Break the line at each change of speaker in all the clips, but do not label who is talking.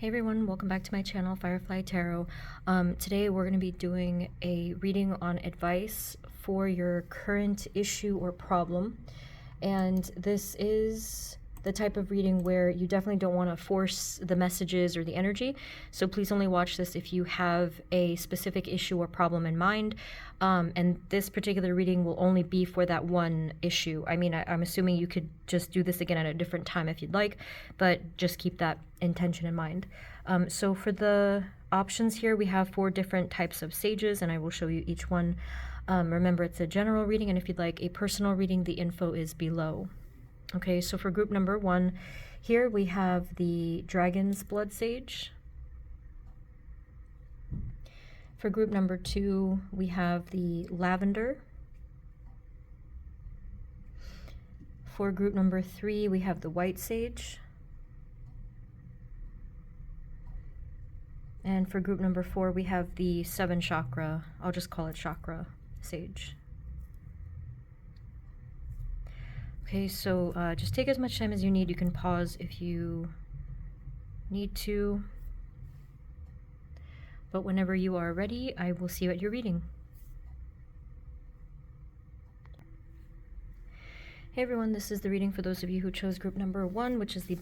Hey everyone, welcome back to my channel, Firefly Tarot. Today we're going to be doing a reading on advice for your current issue or problem. And this is the type of reading where you definitely don't want to force the messages or the energy. So please only watch this if you have a specific issue or problem in mind. And this particular reading will only be for that one issue. I mean, I'm assuming you could just do this again at a different time if you'd like, but just keep that intention in mind. So for the options here, we have 4 different types of sages, and I will show you each one. Remember, it's a general reading, and if you'd like a personal reading, the info is below. Okay, so for group number 1, here we have the Dragon's Blood Sage. For group number 2, we have the Lavender. For group number 3, we have the White Sage. And for group number 4, we have the 7 chakra, I'll just call it chakra sage. Okay, so just take as much time as you need. You can pause if you need to. But whenever you are ready, I will see you at your reading. Hey everyone, this is the reading for those of you who chose group number 1, which is the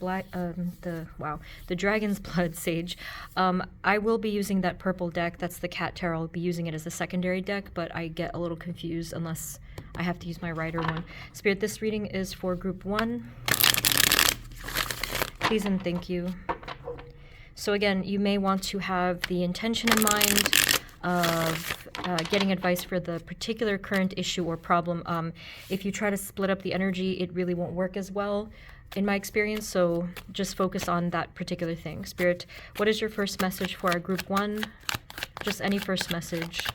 Dragon's Blood Sage. I will be using that purple deck. That's the Cat Tarot. I'll be using it as a secondary deck, but I get a little confused unless I have to use my Rider one. Spirit, this reading is for group 1. Please and thank you. So again, you may want to have the intention in mind of getting advice for the particular current issue or problem. If you try to split up the energy, it really won't work as well in my experience, so just focus on that particular thing. Spirit, what is your first message for our group 1? Just any first message.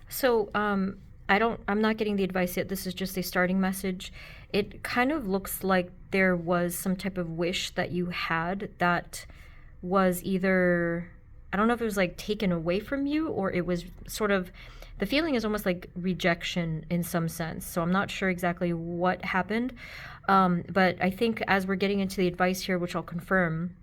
So I'm not getting the advice yet. This is just a starting message. It kind of looks like there was some type of wish that you had that was either, I don't know if it was like taken away from you, or it was sort of, the feeling is almost like rejection in some sense. So I'm not sure exactly what happened. But I think as we're getting into the advice here, which I'll confirm,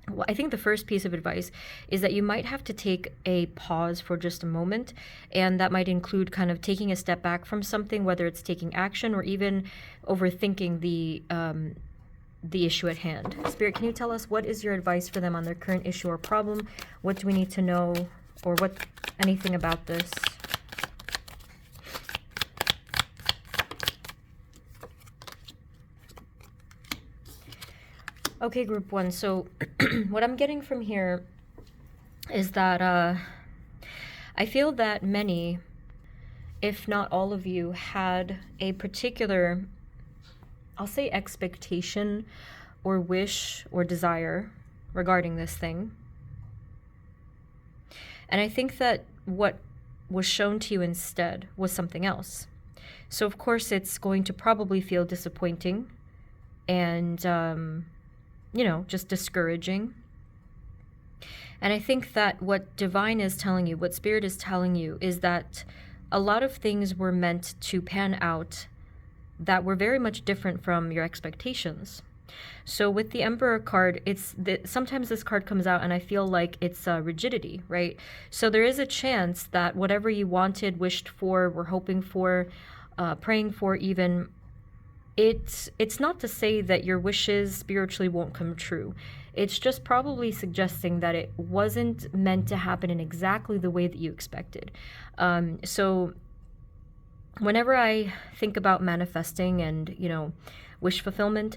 well, I think the first piece of advice is that you might have to take a pause for just a moment, and that might include kind of taking a step back from something, whether it's taking action or even overthinking the issue at hand. Spirit, can you tell us what is your advice for them on their current issue or problem? What do we need to know, or anything about this? Okay, group 1, so what I'm getting from here is that I feel that many, if not all of you, had a particular, I'll say, expectation or wish or desire regarding this thing. And I think that what was shown to you instead was something else. So of course it's going to probably feel disappointing and just discouraging. And I think that what Divine is telling you, what Spirit is telling you, is that a lot of things were meant to pan out that were very much different from your expectations. So with the Emperor card, sometimes this card comes out and I feel like it's rigidity, right? So there is a chance that whatever you wanted, wished for, were hoping for, praying for even, it's not to say that your wishes spiritually won't come true. It's just probably suggesting that it wasn't meant to happen in exactly the way that you expected. So whenever I think about manifesting and, wish fulfillment,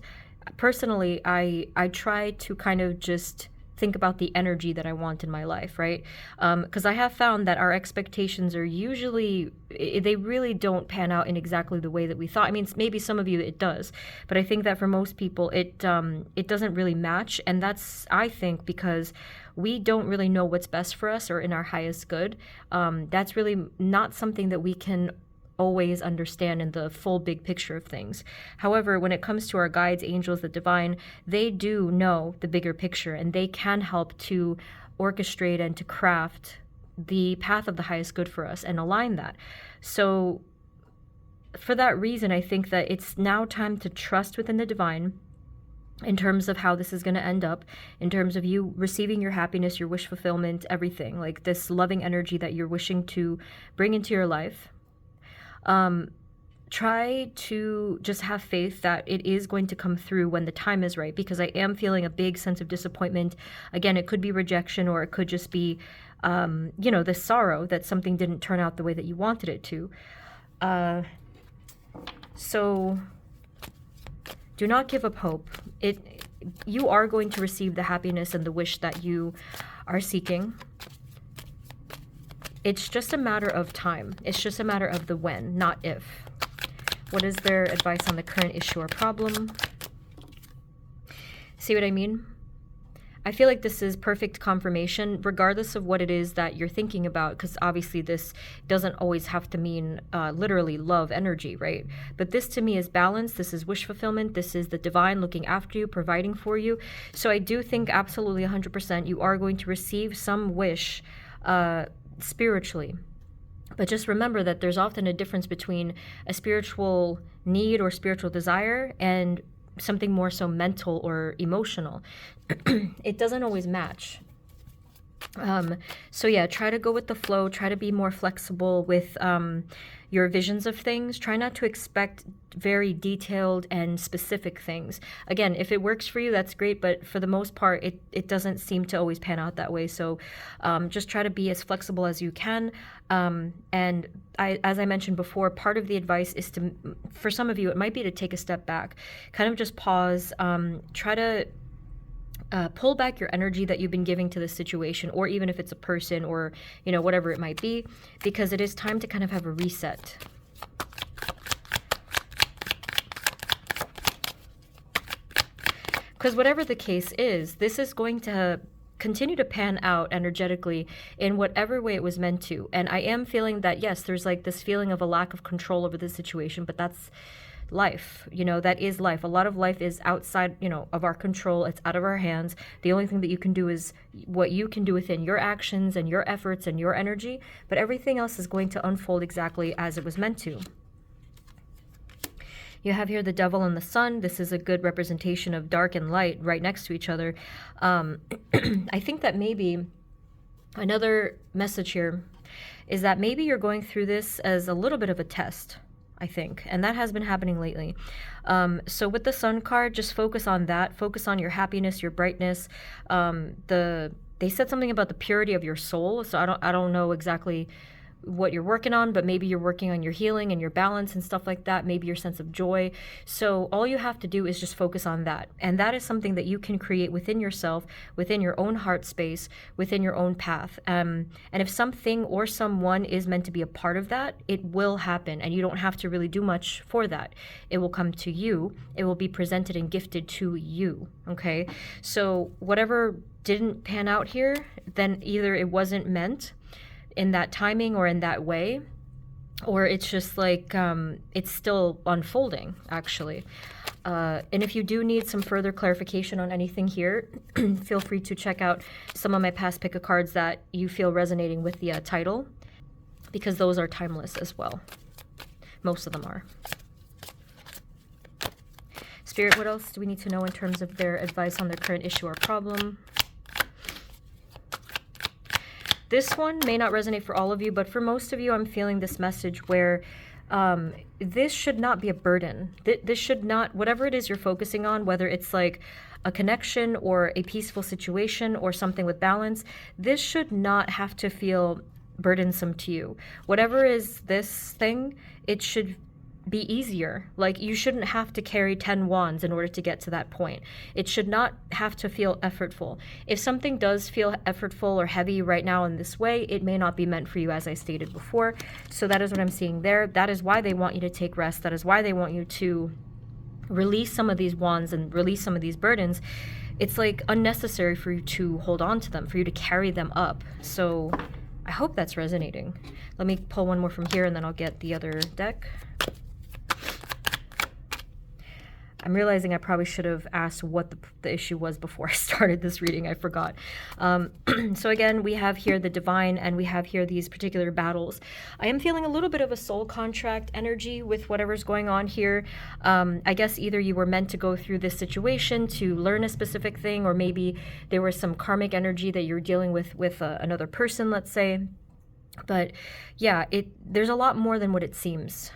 personally, I try to kind of just think about the energy that I want in my life, right? Because I have found that our expectations are usually, they really don't pan out in exactly the way that we thought. I mean, maybe some of you it does, but I think that for most people it doesn't really match, and that's, I think, because we don't really know what's best for us or in our highest good. That's really not something that we can always understand in the full big picture of things. However, when it comes to our guides, angels, the divine, they do know the bigger picture, and they can help to orchestrate and to craft the path of the highest good for us and align that. So for that reason, I think that it's now time to trust within the divine in terms of how this is going to end up, in terms of you receiving your happiness, your wish fulfillment, everything, like this loving energy that you're wishing to bring into your life. Try to just have faith that it is going to come through when the time is right, because I am feeling a big sense of disappointment. Again, it could be rejection, or it could just be, this sorrow that something didn't turn out the way that you wanted it to. So do not give up hope. You are going to receive the happiness and the wish that you are seeking. It's just a matter of time. It's just a matter of the when, not if. What is their advice on the current issue or problem? See what I mean? I feel like this is perfect confirmation, regardless of what it is that you're thinking about, because obviously this doesn't always have to mean literally love energy, right? But this to me is balance. This is wish fulfillment. This is the divine looking after you, providing for you. So I do think absolutely 100% you are going to receive some wish spiritually. But just remember that there's often a difference between a spiritual need or spiritual desire and something more so mental or emotional. It doesn't always match. So yeah, try to go with the flow. Try to be more flexible with your visions of things. Try not to expect very detailed and specific things. Again, if it works for you, that's great, but for the most part, it doesn't seem to always pan out that way. So just try to be as flexible as you can. And as I mentioned before, part of the advice is to, for some of you, it might be to take a step back, kind of just pause, try to pull back your energy that you've been giving to this situation, or even if it's a person or, whatever it might be, because it is time to kind of have a reset. Because whatever the case is, this is going to continue to pan out energetically in whatever way it was meant to. And I am feeling that, yes, there's like this feeling of a lack of control over the situation, but that's life. That is life. A lot of life is outside, of our control. It's out of our hands. The only thing that you can do is what you can do within your actions and your efforts and your energy, but everything else is going to unfold exactly as it was meant to. You have here the devil and the sun. This is a good representation of dark and light right next to each other. I think that maybe another message here is that maybe you're going through this as a little bit of a test, I think, and that has been happening lately. So with the sun card, just focus on that. Focus on your happiness, your brightness. They said something about the purity of your soul. So I don't know exactly what you're working on, but maybe you're working on your healing and your balance and stuff like that, maybe your sense of joy. So all you have to do is just focus on that. And that is something that you can create within yourself, within your own heart space, within your own path. And if something or someone is meant to be a part of that, it will happen. And you don't have to really do much for that. It will come to you. It will be presented and gifted to you. Okay. So whatever didn't pan out here, then either it wasn't meant in that timing or in that way, or it's just like it's still unfolding, actually. And if you do need some further clarification on anything here, feel free to check out some of my past pick of cards that you feel resonating with the title, because those are timeless as well. Most of them are. Spirit, what else do we need to know in terms of their advice on their current issue or problem? This one may not resonate for all of you, but for most of you, I'm feeling this message where this should not be a burden. This should not, whatever it is you're focusing on, whether it's like a connection or a peaceful situation or something with balance, this should not have to feel burdensome to you. Whatever is this thing, it should be easier. Like, you shouldn't have to carry 10 wands in order to get to that point. It should not have to feel effortful. If something does feel effortful or heavy right now in this way, it may not be meant for you, as I stated before. So that is what I'm seeing there. That is why they want you to take rest. That is why they want you to release some of these wands and release some of these burdens. It's like unnecessary for you to hold on to them, for you to carry them up. So I hope that's resonating. Let me pull one more from here and then I'll get the other deck. I'm realizing I probably should have asked what the issue was before I started this reading. I forgot. So again, we have here the divine and we have here these particular battles. I am feeling a little bit of a soul contract energy with whatever's going on here. I guess either you were meant to go through this situation to learn a specific thing, or maybe there was some karmic energy that you're dealing with another person, let's say. But yeah, there's a lot more than what it seems.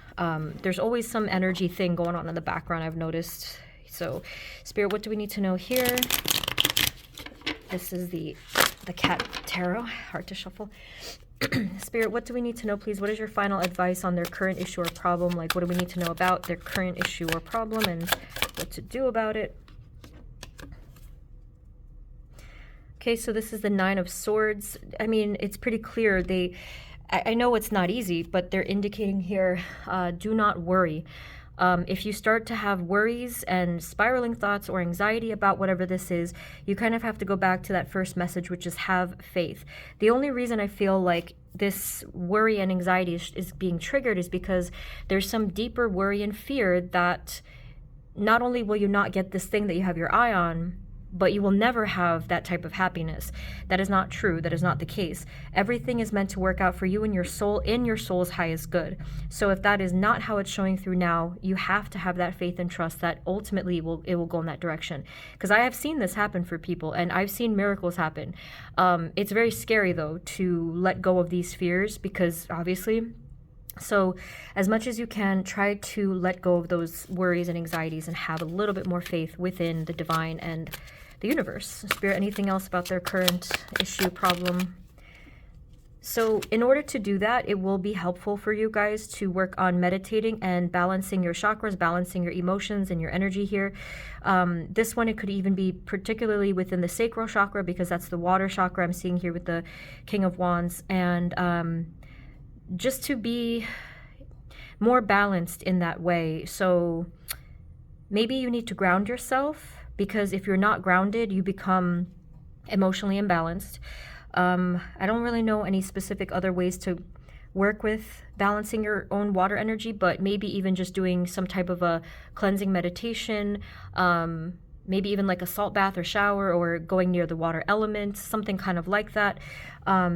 There's always some energy thing going on in the background, I've noticed. So, Spirit, what do we need to know here? This is the cat tarot. Hard to shuffle. Spirit, what do we need to know, please? What is your final advice on their current issue or problem? Like, what do we need to know about their current issue or problem and what to do about it? Okay, so this is the Nine of Swords. I mean, it's pretty clear. I know it's not easy, but they're indicating here, do not worry. If you start to have worries and spiraling thoughts or anxiety about whatever this is, you kind of have to go back to that first message, which is have faith. The only reason I feel like this worry and anxiety is being triggered is because there's some deeper worry and fear that not only will you not get this thing that you have your eye on, but you will never have that type of happiness. That is not true. That is not the case. Everything is meant to work out for you and your soul in your soul's highest good. So if that is not how it's showing through now, you have to have that faith and trust that ultimately it will go in that direction. Because I have seen this happen for people, and I've seen miracles happen. It's very scary, though, to let go of these fears, because obviously... So as much as you can, try to let go of those worries and anxieties and have a little bit more faith within the divine and the universe. Spirit, anything else about their current issue, problem? So in order to do that, it will be helpful for you guys to work on meditating and balancing your chakras, balancing your emotions and your energy here. This one, it could even be particularly within the sacral chakra, because that's the water chakra I'm seeing here with the King of Wands. And just to be more balanced in that way. So maybe you need to ground yourself, because if you're not grounded, you become emotionally imbalanced. I don't really know any specific other ways to work with balancing your own water energy, but maybe even just doing some type of a cleansing meditation, maybe even like a salt bath or shower, or going near the water element, something kind of like that,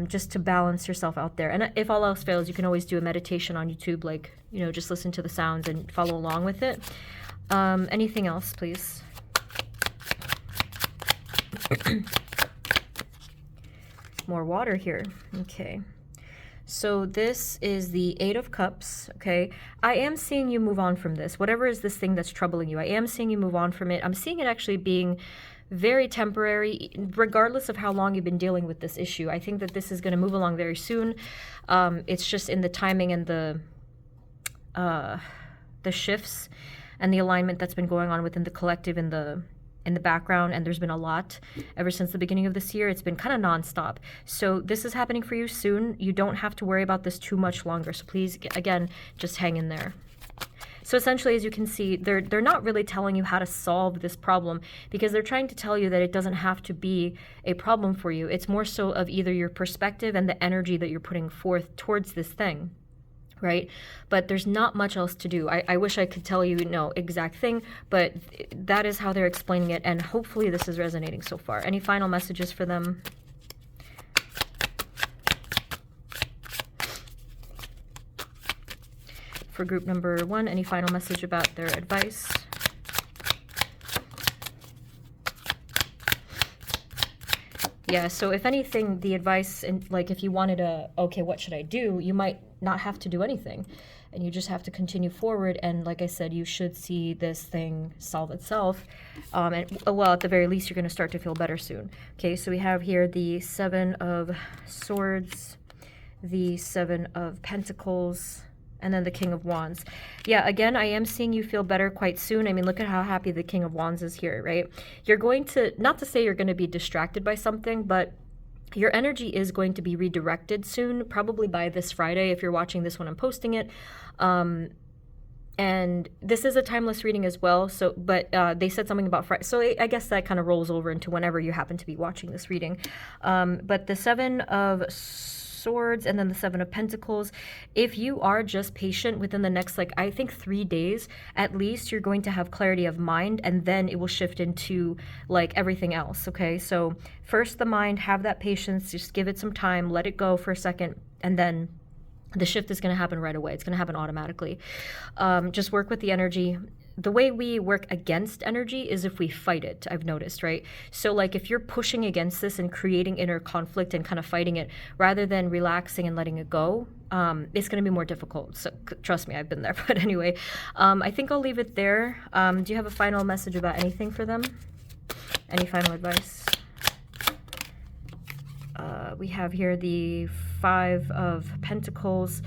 just to balance yourself out there. And if all else fails, you can always do a meditation on YouTube, like, you know, just listen to the sounds and follow along with it. Anything else, please? More water here. Okay. So this is the Eight of Cups, okay? I am seeing you move on from this. Whatever is this thing that's troubling you, I am seeing you move on from it. I'm seeing it actually being very temporary, regardless of how long you've been dealing with this issue. I think that this is going to move along very soon. It's just in the timing and the shifts and the alignment that's been going on within the collective in the background, and there's been a lot ever since the beginning of this year. It's been kind of nonstop. So this is happening for you soon. You don't have to worry about this too much longer. So please, again, just hang in there. So essentially, as you can see, they're not really telling you how to solve this problem, because they're trying to tell you that it doesn't have to be a problem for you. It's more so of either your perspective and the energy that you're putting forth towards this thing. Right? But there's not much else to do. I wish I could tell you no exact thing, but that is how they're explaining it, and hopefully this is resonating so far. Any final messages for them? For group number 1, any final message about their advice? Yeah, so if anything, the advice, and like if you wanted a, okay, what should I do? You might not have to do anything, and you just have to continue forward. And like I said, you should see this thing solve itself. And well, at the very least, you're going to start to feel better soon. Okay, so we have here the Seven of Swords, the Seven of Pentacles, and then the King of Wands. Yeah, again, I am seeing you feel better quite soon. I mean, look at how happy the King of Wands is here, right? You're going to, not to say you're going to be distracted by something, but your energy is going to be redirected soon, probably by this Friday if you're watching this when I'm posting it. And this is a timeless reading as well. So, but they said something about Friday. So I guess that kind of rolls over into whenever you happen to be watching this reading. But the Seven of Swords, and then the Seven of Pentacles. If you are just patient within the next, like, I think 3 days, at least you're going to have clarity of mind, and then it will shift into, like, everything else, okay? So first the mind, have that patience, just give it some time, let it go for a second, and then the shift is going to happen right away. It's going to happen automatically. Just work with the energy. The way we work against energy is if we fight it, I've noticed, right? So like if you're pushing against this and creating inner conflict and kind of fighting it, rather than relaxing and letting it go, it's going to be more difficult. So trust me, I've been there. But anyway, I think I'll leave it there. Do you have a final message about anything for them? Any final advice? We have here the Five of Pentacles.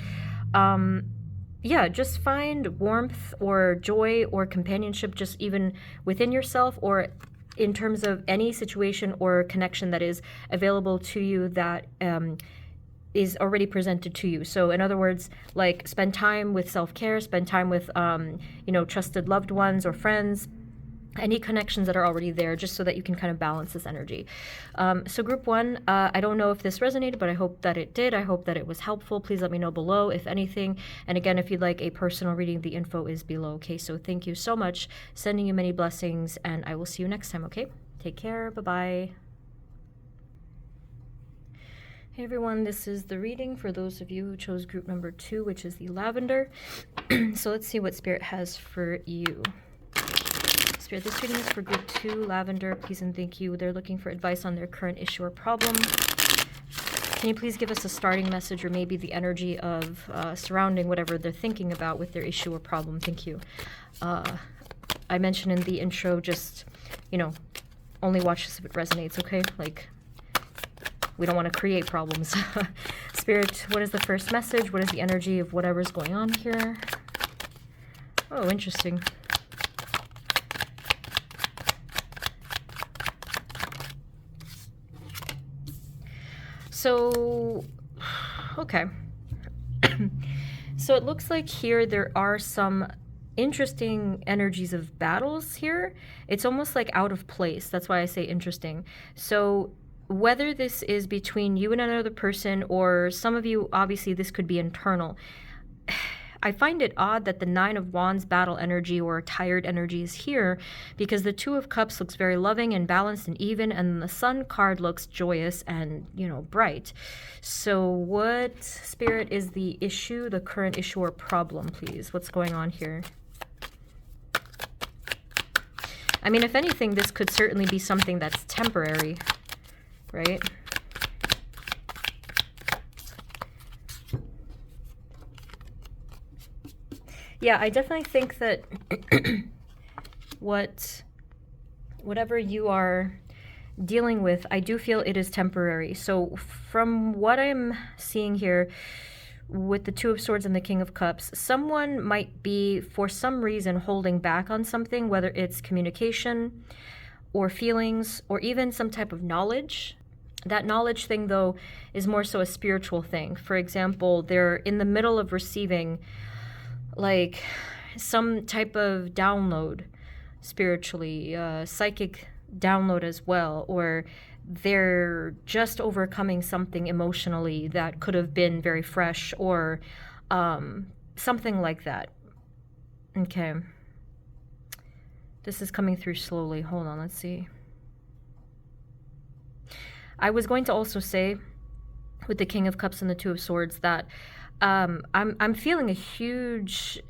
Yeah, just find warmth or joy or companionship just even within yourself, or in terms of any situation or connection that is available to you that is already presented to you. So in other words, like spend time with self-care, spend time with, trusted loved ones or friends, any connections that are already there, just so that you can kind of balance this energy. So group 1, I don't know if this resonated, but I hope that it did. I hope that it was helpful. Please let me know below if anything. And again, if you'd like a personal reading, the info is below. Okay, so thank you so much. Sending you many blessings, and I will see you next time, okay? Take care. Bye-bye. Hey everyone, this is the reading for those of you who chose group number 2, which is the lavender. So let's see what Spirit has for you. Spirit, this reading is for group 2, lavender. Please and thank you. They're looking for advice on their current issue or problem. Can you please give us a starting message, or maybe the energy of surrounding whatever they're thinking about with their issue or problem? Thank you. I mentioned in the intro, just, only watch this if it resonates, okay? Like, we don't want to create problems. Spirit, what is the first message? What is the energy of whatever's going on here? Oh, interesting. So, okay. So it looks like here there are some interesting energies of battles here. It's almost like out of place. That's why I say interesting. So whether this is between you and another person, or some of you, obviously this could be internal. I find it odd that the Nine of Wands battle energy or tired energy is here, because the Two of Cups looks very loving and balanced and even, and the Sun card looks joyous and, bright. So what, Spirit, is the issue, the current issue or problem, please? What's going on here? I mean, if anything, this could certainly be something that's temporary, right? Yeah, I definitely think that whatever you are dealing with, I do feel it is temporary. So from what I'm seeing here with the Two of Swords and the King of Cups, someone might be, for some reason, holding back on something, whether it's communication or feelings or even some type of knowledge. That knowledge thing, though, is more so a spiritual thing. For example, they're in the middle of receiving like some type of download spiritually, psychic download as well, or they're just overcoming something emotionally that could have been very fresh, or something like that. Okay. This is coming through slowly. Hold on, let's see. I was going to also say, with the King of Cups and the Two of Swords, that I'm feeling a huge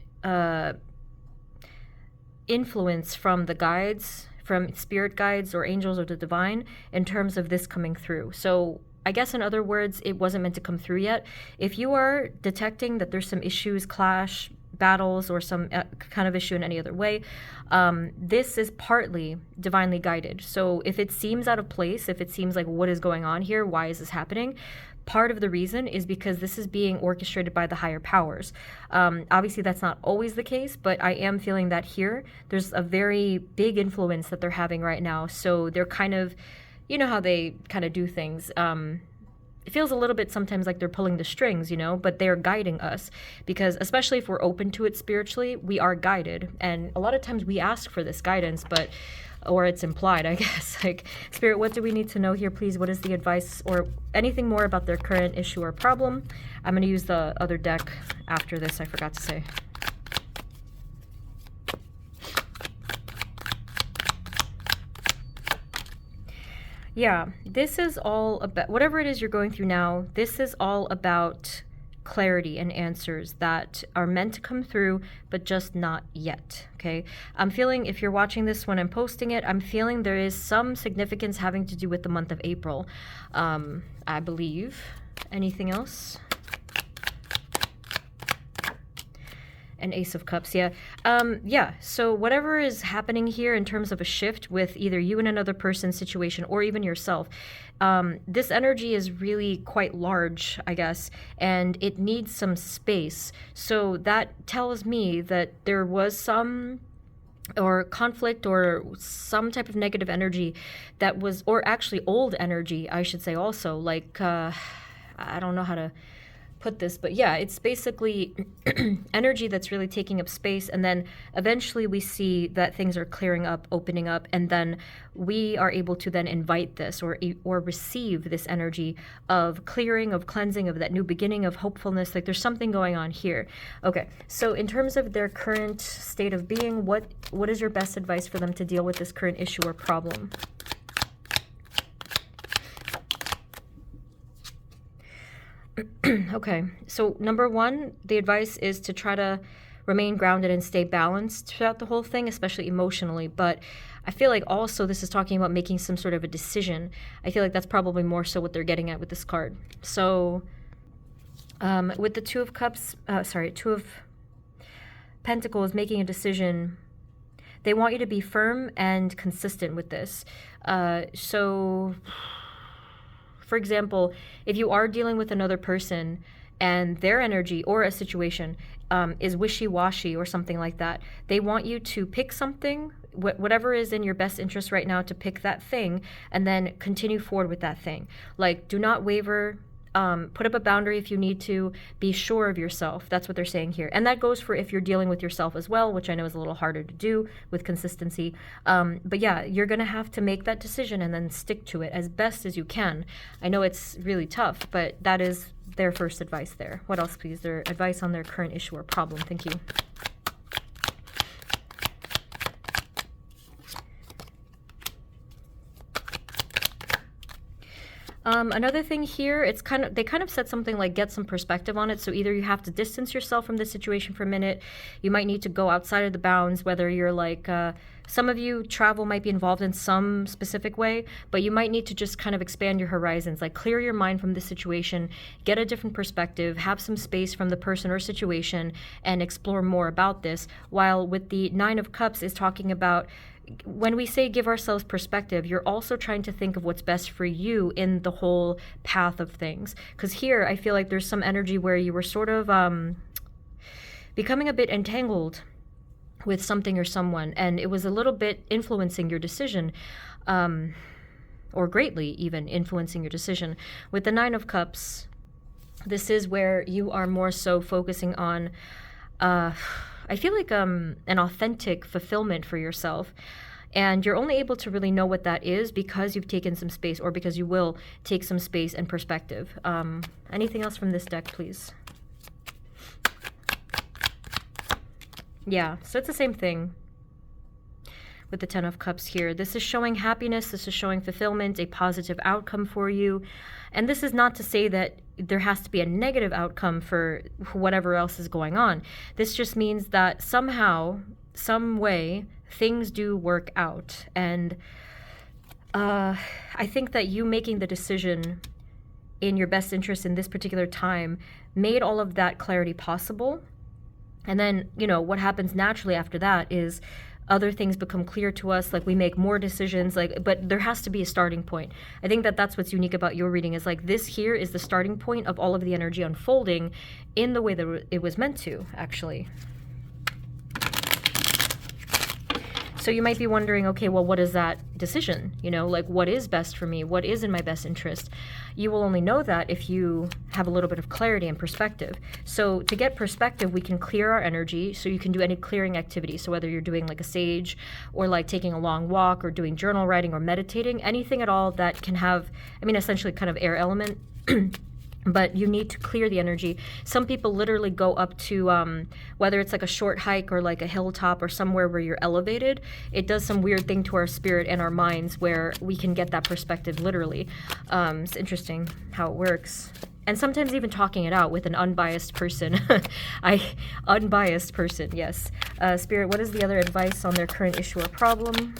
influence from the guides, from spirit guides or angels or the divine, in terms of this coming through. So I guess in other words, it wasn't meant to come through yet. If you are detecting that there's some issues, clash, battles, or some kind of issue in any other way, this is partly divinely guided. So if it seems out of place, if it seems like, what is going on here? Why is this happening? Part of the reason is because this is being orchestrated by the higher powers. Obviously, that's not always the case, but I am feeling that here, there's a very big influence that they're having right now. So they're kind of, you know how they kind of do things. It feels a little bit sometimes like they're pulling the strings, but they're guiding us, because especially if we're open to it spiritually, we are guided. And a lot of times we ask for this guidance, but or it's implied, I guess. Like, Spirit, what do we need to know here, please? What is the advice or anything more about their current issue or problem? I'm going to use the other deck after this, I forgot to say. Yeah, this is all about, whatever it is you're going through now, this is all about clarity and answers that are meant to come through, but just not yet, okay? I'm feeling, if you're watching this when I'm posting it, I'm feeling there is some significance having to do with the month of April, I believe. Anything else? An Ace of Cups, yeah. Yeah, so whatever is happening here in terms of a shift with either you and another person's situation or even yourself, this energy is really quite large, I guess, and it needs some space. So that tells me that there was some or conflict or some type of negative energy that was, or actually old energy, I should say also, like, I don't know how to put this, but yeah, it's basically energy that's really taking up space, and then eventually we see that things are clearing up, opening up, and then we are able to then invite this or receive this energy of clearing, of cleansing, of that new beginning, of hopefulness. Like, there's something going on here. Okay, so in terms of their current state of being, what is your best advice for them to deal with this current issue or problem? Okay, so number one, the advice is to try to remain grounded and stay balanced throughout the whole thing, especially emotionally. But I feel like also this is talking about making some sort of a decision. I feel like that's probably more so what they're getting at with this card. So with the Two of Cups, Two of Pentacles, making a decision, they want you to be firm and consistent with this. So for example, if you are dealing with another person and their energy or a situation is wishy-washy or something like that, they want you to pick something, whatever is in your best interest right now, to pick that thing and then continue forward with that thing. Like, do not waver. Put up a boundary if you need to. Be sure of yourself. That's what they're saying here. And that goes for if you're dealing with yourself as well, which I know is a little harder to do with consistency. But yeah, you're going to have to make that decision and then stick to it as best as you can. I know it's really tough, but that is their first advice there. What else, please? Their advice on their current issue or problem. Thank you. Another thing here, it's they kind of said something like get some perspective on it. So either you have to distance yourself from the situation for a minute, you might need to go outside of the bounds, whether you're like, some of you, travel might be involved in some specific way, but you might need to just kind of expand your horizons, like clear your mind from the situation, get a different perspective, have some space from the person or situation, and explore more about this. While with the Nine of Cups is talking about, when we say give ourselves perspective, you're also trying to think of what's best for you in the whole path of things. Because here, I feel like there's some energy where you were sort of becoming a bit entangled with something or someone, and it was a little bit influencing your decision, or greatly even influencing your decision. With the Nine of Cups, this is where you are more so focusing on I feel like an authentic fulfillment for yourself. And you're only able to really know what that is because you've taken some space, or because you will take some space and perspective. Anything else from this deck, please? Yeah, so it's the same thing with the Ten of Cups here. This is showing happiness. This is showing fulfillment, a positive outcome for you. And this is not to say that there has to be a negative outcome for whatever else is going on. This just means that somehow, some way, things do work out. And I think that you making the decision in your best interest in this particular time made all of that clarity possible. And then, you know, what happens naturally after that is other things become clear to us, like we make more decisions, like, but there has to be a starting point. I think that that's what's unique about your reading, is like this here is the starting point of all of the energy unfolding in the way that it was meant to, actually. So you might be wondering, okay, well, what is that decision? You know, like, what is best for me? What is in my best interest? You will only know that if you have a little bit of clarity and perspective. So to get perspective, we can clear our energy. So you can do any clearing activity. So whether you're doing like a sage, or like taking a long walk, or doing journal writing, or meditating, anything at all that can have, I mean, essentially kind of air element. But you need to clear the energy. Some people literally go up to, whether it's like a short hike or like a hilltop or somewhere where you're elevated, it does some weird thing to our spirit and our minds where we can get that perspective literally. It's interesting how it works. And sometimes even talking it out with an unbiased person. Unbiased person, yes. Spirit, what is the other advice on their current issue or problem?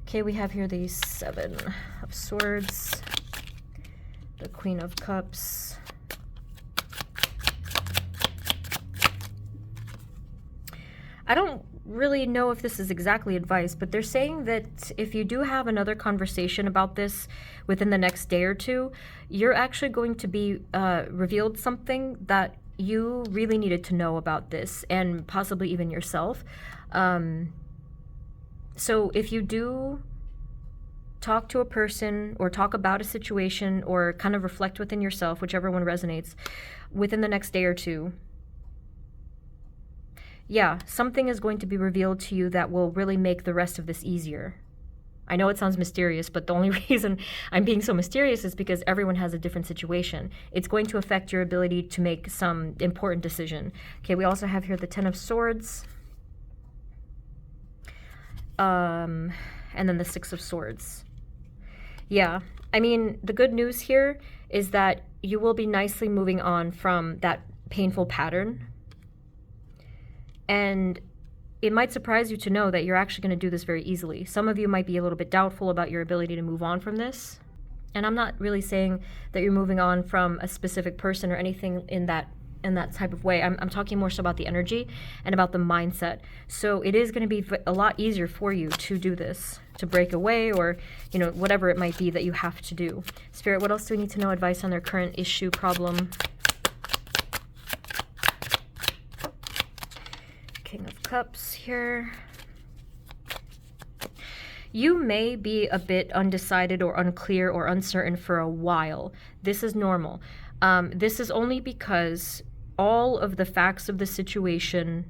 Okay, we have here the 7 of Swords. The Queen of Cups. I don't really know if this is exactly advice, but they're saying that if you do have another conversation about this within the next day or two, you're actually going to be revealed something that you really needed to know about this, and possibly even yourself. So if you do talk to a person or talk about a situation or kind of reflect within yourself, whichever one resonates, within the next day or two, yeah, something is going to be revealed to you that will really make the rest of this easier. I know it sounds mysterious, but the only reason I'm being so mysterious is because everyone has a different situation. It's going to affect your ability to make some important decision. Okay, we also have here the 10 of Swords. And then the 6 of Swords. Yeah, I mean, the good news here is that you will be nicely moving on from that painful pattern. And it might surprise you to know that you're actually going to do this very easily. Some of you might be a little bit doubtful about your ability to move on from this. And I'm not really saying that you're moving on from a specific person or anything in that type of way. I'm talking more so about the energy and about the mindset. So it is going to be a lot easier for you to do this, to break away, or, you know, whatever it might be that you have to do. Spirit, what else do we need to know? Advice on their current issue, problem. King of Cups here. You may be a bit undecided or unclear or uncertain for a while. This is normal. This is only because all of the facts of the situation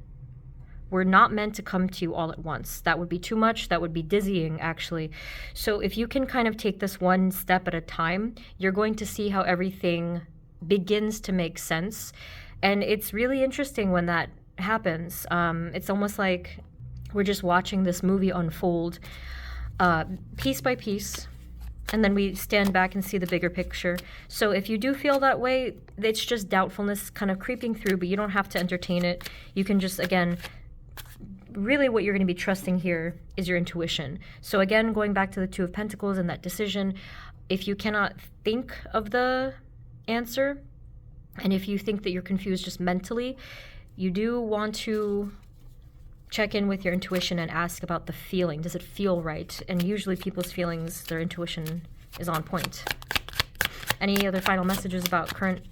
were not meant to come to you all at once. That would be too much. That would be dizzying, actually. So if you can kind of take this one step at a time, you're going to see how everything begins to make sense. And it's really interesting when that happens. It's almost like we're just watching this movie unfold piece by piece. And then we stand back and see the bigger picture. So if you do feel that way, it's just doubtfulness kind of creeping through, but you don't have to entertain it. You can just, again, really what you're going to be trusting here is your intuition. So again, going back to the 2 of Pentacles and that decision, if you cannot think of the answer, and if you think that you're confused just mentally, you do want to check in with your intuition and ask about the feeling. Does it feel right? And usually people's feelings, their intuition is on point. Any other final messages about current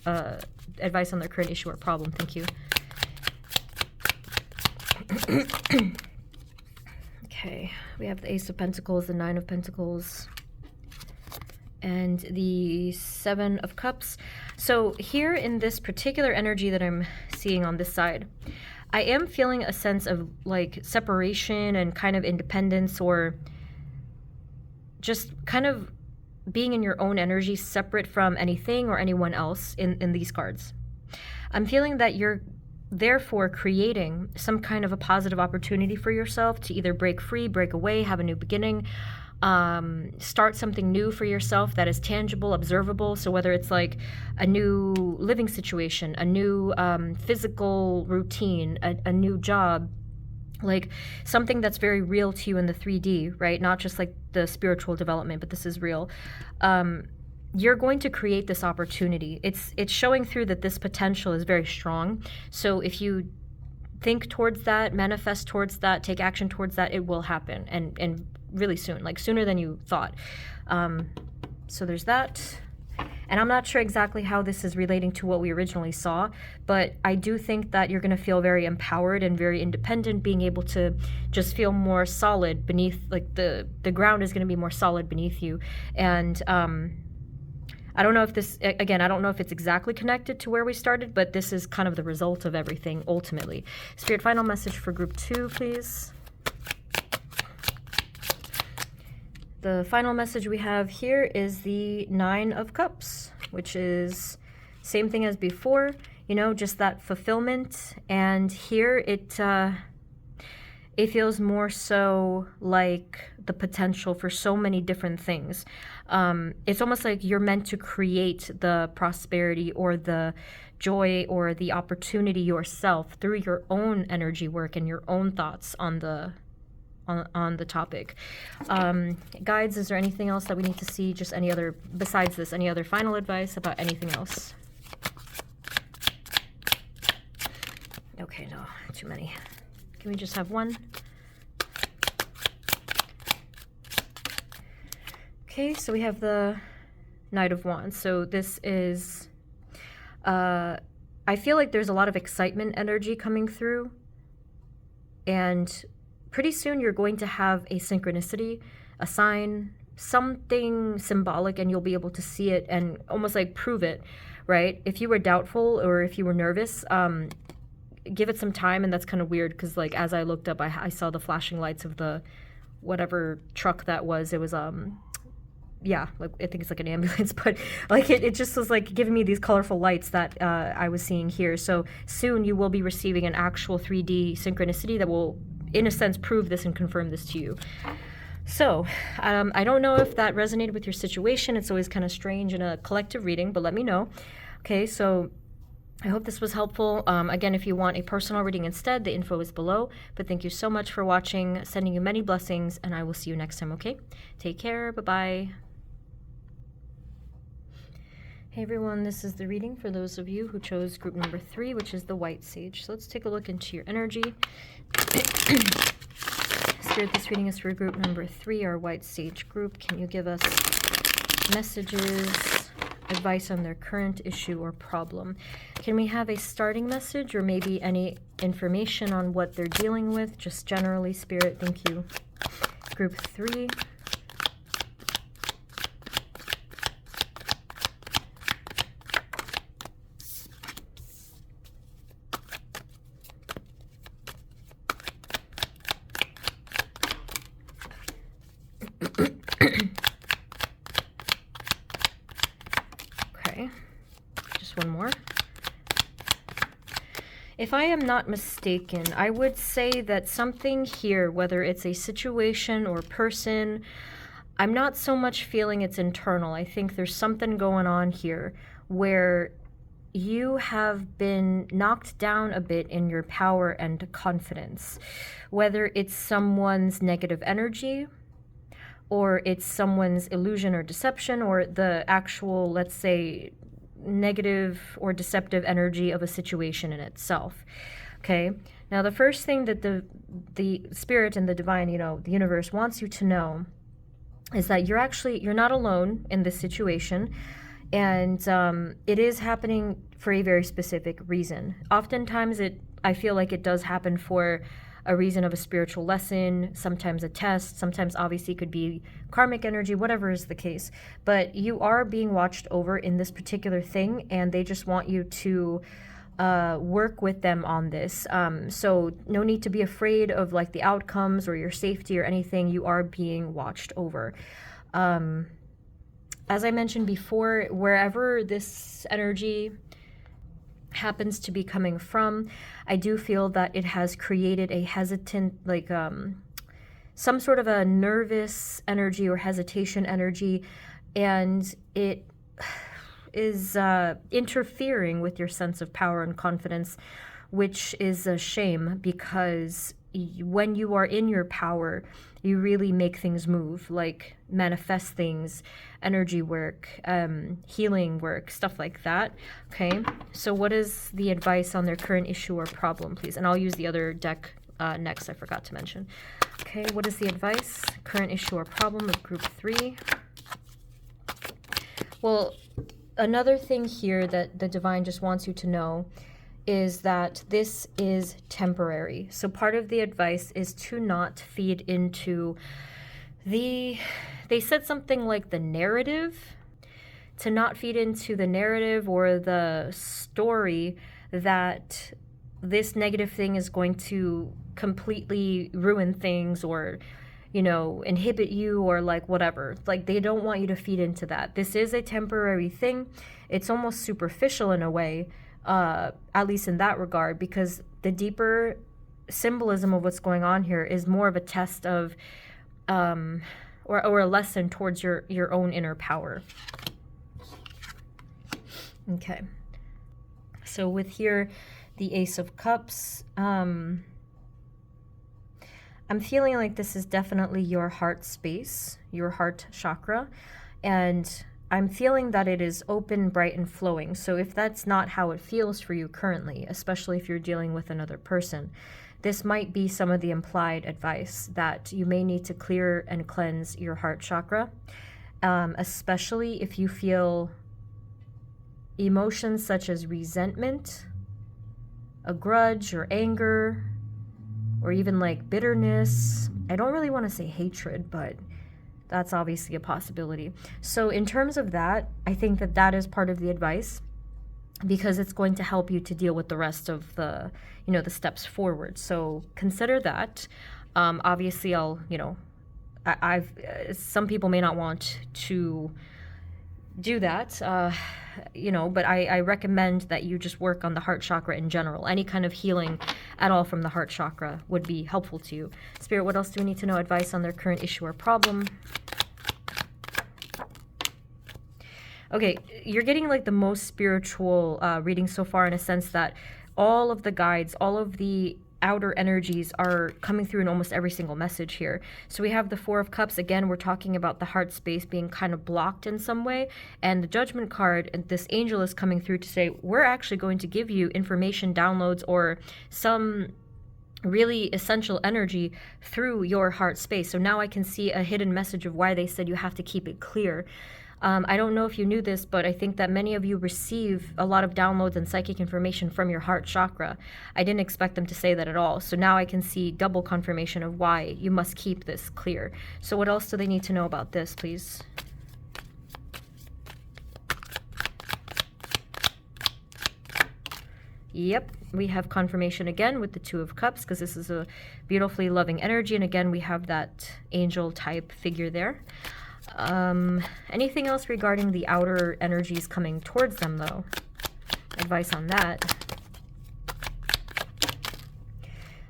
advice on their current issue or problem? Thank you. Okay, we have the Ace of Pentacles, the 9 of Pentacles, and the 7 of Cups. So here in this particular energy that I'm seeing on this side, I am feeling a sense of like separation and kind of independence, or just kind of being in your own energy, separate from anything or anyone else in these cards. I'm feeling that you're therefore creating some kind of a positive opportunity for yourself to either break free, break away, have a new beginning, start something new for yourself that is tangible, observable. So whether it's like a new living situation, a new physical routine, a new job, like something that's very real to you in the 3D, right? Not just like the spiritual development, but this is real. You're going to create this opportunity. It's showing through that this potential is very strong. So if you think towards that, manifest towards that, take action towards that, it will happen, and really soon, like sooner than you thought. So there's that. And I'm not sure exactly how this is relating to what we originally saw, but I do think that you're going to feel very empowered and very independent, being able to just feel more solid beneath, like the ground is going to be more solid beneath you. And I don't know if this, again, I don't know if it's exactly connected to where we started, but this is kind of the result of everything ultimately. Spirit, final message for group 2, please. The final message we have here is the 9 of Cups, which is same thing as before, you know, just that fulfillment. And here it feels more so like the potential for so many different things. It's almost like you're meant to create the prosperity or the joy or the opportunity yourself through your own energy work and your own thoughts on the topic. Guides, is there anything else that we need to see? Just any other, besides this, any other final advice about anything else? Okay, no, too many. Can we just have one? Okay, so we have the Knight of Wands. So this is, I feel like there's a lot of excitement energy coming through, and pretty soon you're going to have a synchronicity, a sign, something symbolic, and you'll be able to see it and almost like prove it, right? If you were doubtful or if you were nervous, give it some time. And that's kind of weird because, like, as I looked up, I saw the flashing lights of the whatever truck that was. It was yeah, like I think it's like an ambulance, but like it just was like giving me these colorful lights that I was seeing here. So soon you will be receiving an actual 3D synchronicity that will, in a sense, prove this and confirm this to you. So I don't know if that resonated with your situation. It's always kind of strange in a collective reading, but let me know. Okay, so I hope this was helpful. Again, if you want a personal reading instead, the info is below. But thank you so much for watching. Sending you many blessings, and I will see you next time, okay? Take care. Bye-bye. Hey everyone, this is the reading for those of you who chose group number 3, which is the White Sage. So let's take a look into your energy. Spirit, this reading is for group number 3, our White Sage group. Can you give us messages, advice on their current issue or problem? Can we have a starting message or maybe any information on what they're dealing with? Just generally, Spirit, thank you. Group 3. Okay, just one more. If I am not mistaken, I would say that something here, whether it's a situation or person, I'm not so much feeling it's internal. I think there's something going on here where you have been knocked down a bit in your power and confidence, whether it's someone's negative energy, or it's someone's illusion or deception, or the actual, let's say, negative or deceptive energy of a situation in itself. Okay, now the first thing that the Spirit and the divine, you know, the universe wants you to know is that you're not alone in this situation, and it is happening for a very specific reason. Oftentimes I feel like it does happen for a reason of a spiritual lesson, sometimes a test, sometimes obviously could be karmic energy, whatever is the case. But you are being watched over in this particular thing, and they just want you to work with them on this. So no need to be afraid of like the outcomes or your safety or anything. You are being watched over. As I mentioned before, wherever this energy happens to be coming from, I do feel that it has created a hesitant, like some sort of a nervous energy or hesitation energy, and it is interfering with your sense of power and confidence, which is a shame because when you are in your power, you really make things move, like manifest things, energy work, healing work, stuff like that. Okay, so what is the advice on their current issue or problem, please? And I'll use the other deck next, I forgot to mention. Okay, what is the advice, current issue or problem of group 3? Well, another thing here that the divine just wants you to know is that this is temporary. So part of the advice is to not feed into they said something like the narrative, to not feed into the narrative or the story that this negative thing is going to completely ruin things or, you know, inhibit you or like whatever. Like they don't want you to feed into that. This is a temporary thing. It's almost superficial in a way, at least in that regard, because the deeper symbolism of what's going on here is more of a test of, or a lesson towards your own inner power. Okay. So with here, the Ace of Cups, I'm feeling like this is definitely your heart space, your heart chakra, and I'm feeling that it is open, bright, and flowing. So if that's not how it feels for you currently, especially if you're dealing with another person, this might be some of the implied advice that you may need to clear and cleanse your heart chakra, especially if you feel emotions such as resentment, a grudge or anger, or even like bitterness. I don't really want to say hatred, but that's obviously a possibility. So in terms of that, I think that that is part of the advice, because it's going to help you to deal with the rest of the, you know, the steps forward. So consider that. Obviously, I've some people may not want to do that, but I recommend that you just work on the heart chakra in general. Any kind of healing at all from the heart chakra would be helpful to you. Spirit, what else do we need to know? Advice on their current issue or problem. Okay, you're getting like the most spiritual reading so far, in a sense that all of the guides, all of the outer energies are coming through in almost every single message here. So we have the Four of Cups. Again, we're talking about the heart space being kind of blocked in some way. And the Judgment card, and this angel is coming through to say, we're actually going to give you information, downloads, or some really essential energy through your heart space. So now I can see a hidden message of why they said you have to keep it clear. I don't know if you knew this, but I think that many of you receive a lot of downloads and psychic information from your heart chakra. I didn't expect them to say that at all. So now I can see double confirmation of why you must keep this clear. So what else do they need to know about this, please? Yep, we have confirmation again with the Two of Cups, because this is a beautifully loving energy. And again, we have that angel type figure there. Anything else regarding the outer energies coming towards them, though? Advice on that.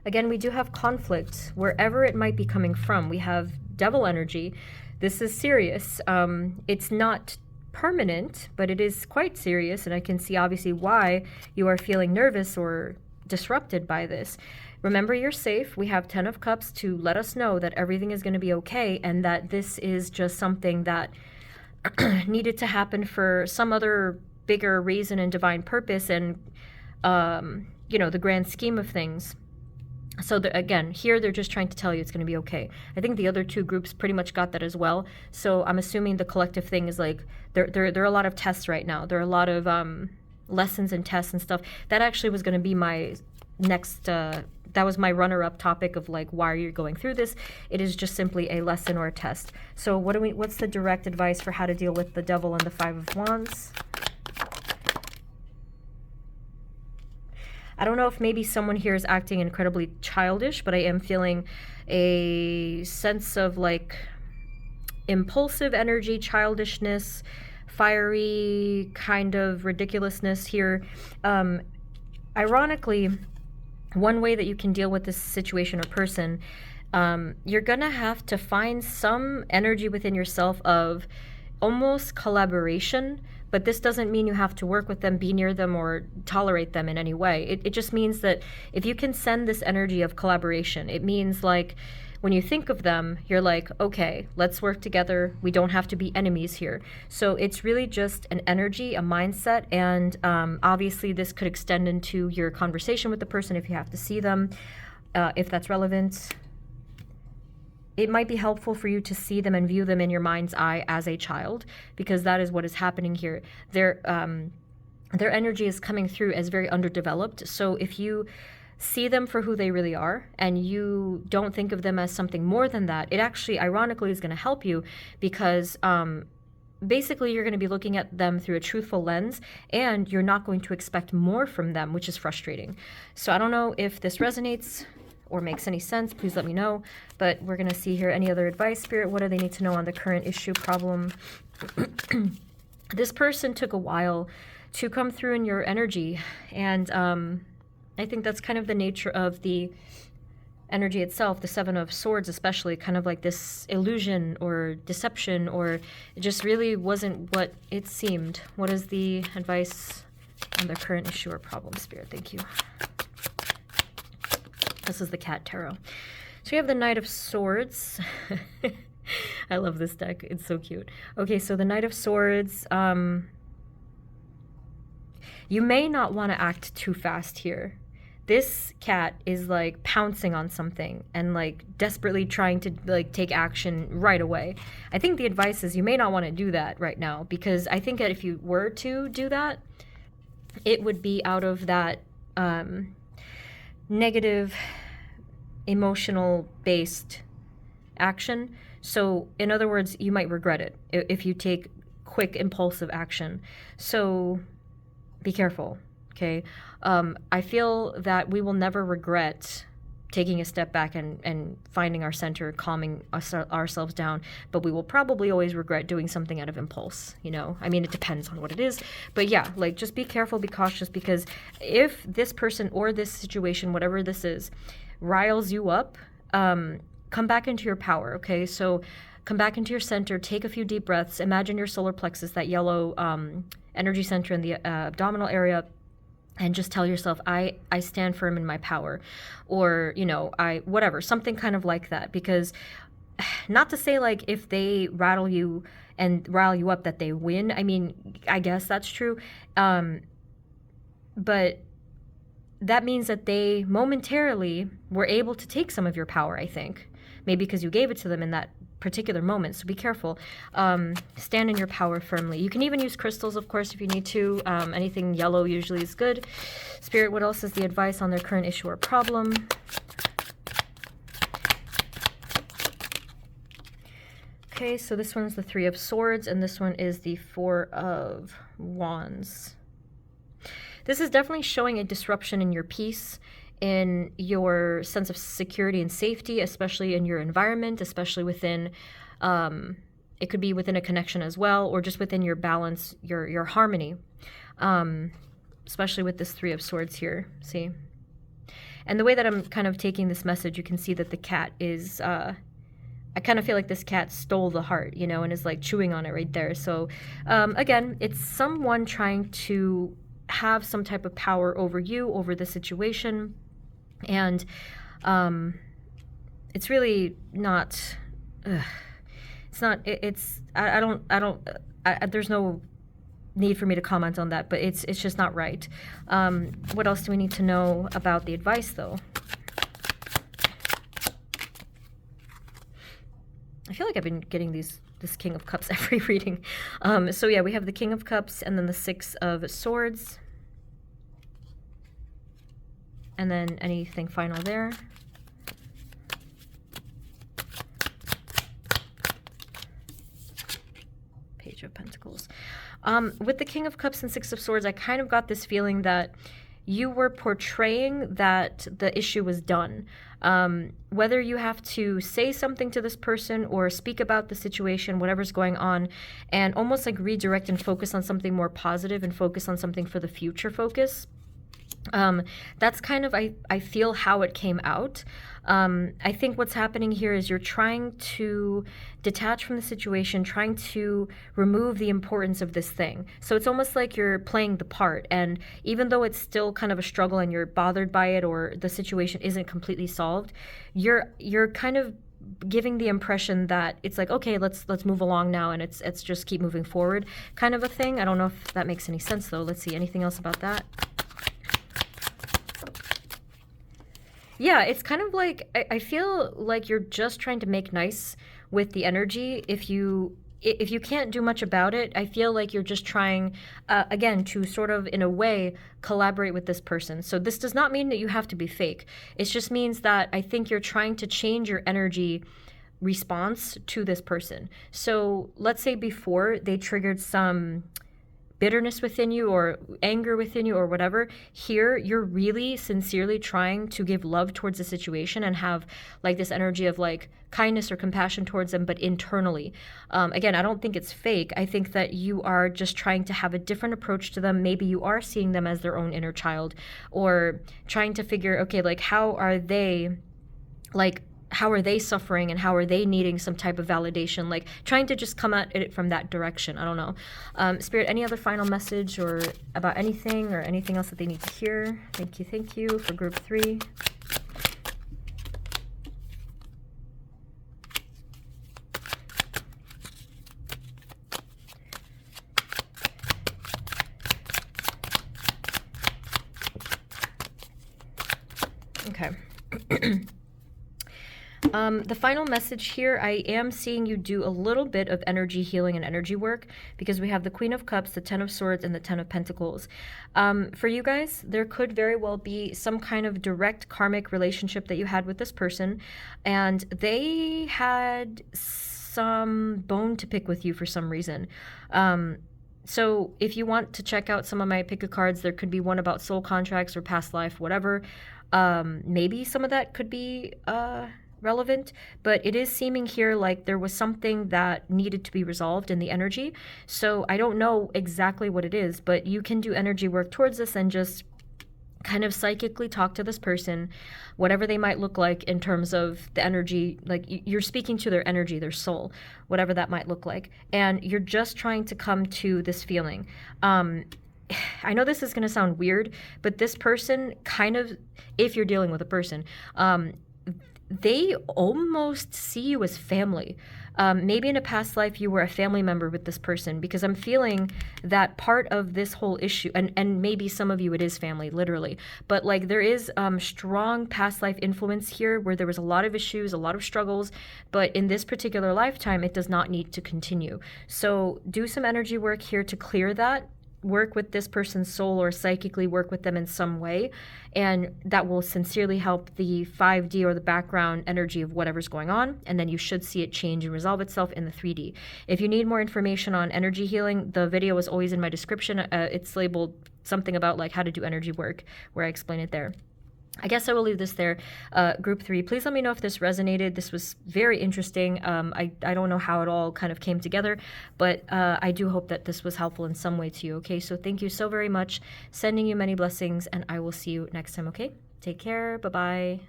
Again, we do have conflict wherever it might be coming from. We have devil energy. This is serious. It's not permanent, but it is quite serious, and I can see obviously why you are feeling nervous or disrupted by this. Remember, you're safe. We have 10 of Cups to let us know that everything is going to be okay, and that this is just something that needed to happen for some other bigger reason and divine purpose, and the grand scheme of things. So again, here they're just trying to tell you it's going to be okay. I think the other two groups pretty much got that as well. So I'm assuming the collective thing is like there are a lot of tests right now. There are a lot of lessons and tests and stuff. That actually was going to be my next. That was my runner-up topic of like, why are you going through this? It is just simply a lesson or a test. So what's the direct advice for how to deal with the devil and the Five of Wands? I don't know if maybe someone here is acting incredibly childish, but I am feeling a sense of like impulsive energy, childishness, fiery kind of ridiculousness here. Ironically, one way that you can deal with this situation or person, you're gonna have to find some energy within yourself of almost collaboration, but this doesn't mean you have to work with them, be near them, or tolerate them in any way. It just means that if you can send this energy of collaboration, it means like when you think of them, you're like, okay, let's work together. We don't have to be enemies here. So it's really just an energy, a mindset, and obviously this could extend into your conversation with the person if you have to see them, if that's relevant. it might be helpful for you to see them and view them in your mind's eye as a child, because that is what is happening here. Their energy is coming through as very underdeveloped. So if you see them for who they really are and you don't think of them as something more than that, it actually ironically is going to help you, because basically you're going to be looking at them through a truthful lens, and you're not going to expect more from them, which is frustrating. So I don't know if this resonates or makes any sense. Please let me know. But we're going to see here, any other advice, Spirit? What do they need to know on the current issue, problem? This person took a while to come through in your energy, and I think that's kind of the nature of the energy itself, the Seven of Swords especially, kind of like this illusion or deception, or it just really wasn't what it seemed. What is the advice on their current issue or problem, Spirit? Thank you. This is the Cat Tarot. So you have the Knight of Swords. I love this deck. It's so cute. Okay, so the Knight of Swords. You may not want to act too fast here. This cat is like pouncing on something and like desperately trying to like take action right away. I think the advice is you may not want to do that right now, because I think that if you were to do that, it would be out of that negative, emotional-based action. So, in other words, you might regret it if you take quick, impulsive action. So, be careful, okay? I feel that we will never regret taking a step back and finding our center, calming ourselves down, but we will probably always regret doing something out of impulse, you know? I mean, it depends on what it is, but yeah, like, just be careful, be cautious, because if this person or this situation, whatever this is, riles you up, come back into your power, okay? So come back into your center, take a few deep breaths, imagine your solar plexus, that yellow energy center in the abdominal area, and just tell yourself, I stand firm in my power, or, you know, whatever, something kind of like that. Because not to say like if they rattle you and rile you up that they win. I mean, I guess that's true. But that means that they momentarily were able to take some of your power, I think. Maybe because you gave it to them in that particular moment, so be careful. Stand in your power firmly. You can even use crystals, of course, if you need to. Anything yellow usually is good. Spirit, what else is the advice on their current issue or problem? Okay, so this one's the Three of Swords, and this one is the Four of Wands. This is definitely showing a disruption in your peace, in your sense of security and safety, especially in your environment, especially within, it could be within a connection as well, or just within your balance, your harmony, especially with this Three of Swords here, see? And the way that I'm kind of taking this message, you can see that the cat is, I kind of feel like this cat stole the heart, you know, and is like chewing on it right there. So again, it's someone trying to have some type of power over you, over the situation. And it's really not, it's not, it's, I don't, there's no need for me to comment on that, but it's just not right. What else do we need to know about the advice though? I feel like I've been getting this King of Cups every reading. So yeah, we have the King of Cups and then the Six of Swords. And then anything final there. Page of Pentacles. With the King of Cups and Six of Swords, I kind of got this feeling that you were portraying that the issue was done. Whether you have to say something to this person or speak about the situation, whatever's going on, and almost like redirect and focus on something more positive and focus on something for the future focus. That's kind of, I feel how it came out. I think what's happening here is you're trying to detach from the situation, trying to remove the importance of this thing. So it's almost like you're playing the part, and even though it's still kind of a struggle and you're bothered by it or the situation isn't completely solved, you're kind of giving the impression that it's like, okay, let's move along now, and it's just keep moving forward kind of a thing. I don't know if that makes any sense though. Let's see, anything else about that? Yeah, it's kind of like I feel like you're just trying to make nice with the energy. If you can't do much about it, I feel like you're just trying again to sort of in a way collaborate with this person. So this does not mean that you have to be fake. It just means that I think you're trying to change your energy response to this person. So let's say before they triggered some bitterness within you or anger within you or whatever, here you're really sincerely trying to give love towards the situation and have like this energy of like kindness or compassion towards them, but internally. Again, I don't think it's fake. I think that you are just trying to have a different approach to them. Maybe you are seeing them as their own inner child, or trying to figure, okay, like how are they suffering and how are they needing some type of validation, like trying to just come at it from that direction. I don't know. Spirit, any other final message or about anything or anything else that they need to hear? Thank you for group 3. Okay. The final message here, I am seeing you do a little bit of energy healing and energy work, because we have the Queen of Cups, the Ten of Swords, and the Ten of Pentacles. For you guys, there could very well be some kind of direct karmic relationship that you had with this person, and they had some bone to pick with you for some reason. So if you want to check out some of my pick a cards, there could be one about soul contracts or past life, whatever. Maybe some of that could be relevant, but it is seeming here like there was something that needed to be resolved in the energy. So I don't know exactly what it is, but you can do energy work towards this and just kind of psychically talk to this person, whatever they might look like in terms of the energy, like you're speaking to their energy, their soul, whatever that might look like. And you're just trying to come to this feeling. I know this is going to sound weird, but this person kind of, if you're dealing with a person, they almost see you as family. Maybe in a past life you were a family member with this person, because I'm feeling that part of this whole issue, and maybe some of you it is family, literally, but like there is strong past life influence here where there was a lot of issues, a lot of struggles, but in this particular lifetime it does not need to continue. So do some energy work here to clear that. Work with this person's soul or psychically work with them in some way, and that will sincerely help the 5D or the background energy of whatever's going on, and then you should see it change and resolve itself in the 3D. If you need more information on energy healing, the video is always in my description. It's labeled something about like how to do energy work, where I explain it there. I guess I will leave this there. Group 3, please let me know if this resonated. This was very interesting. I don't know how it all kind of came together, but I do hope that this was helpful in some way to you, okay? So thank you so very much. Sending you many blessings, and I will see you next time, okay? Take care. Bye-bye.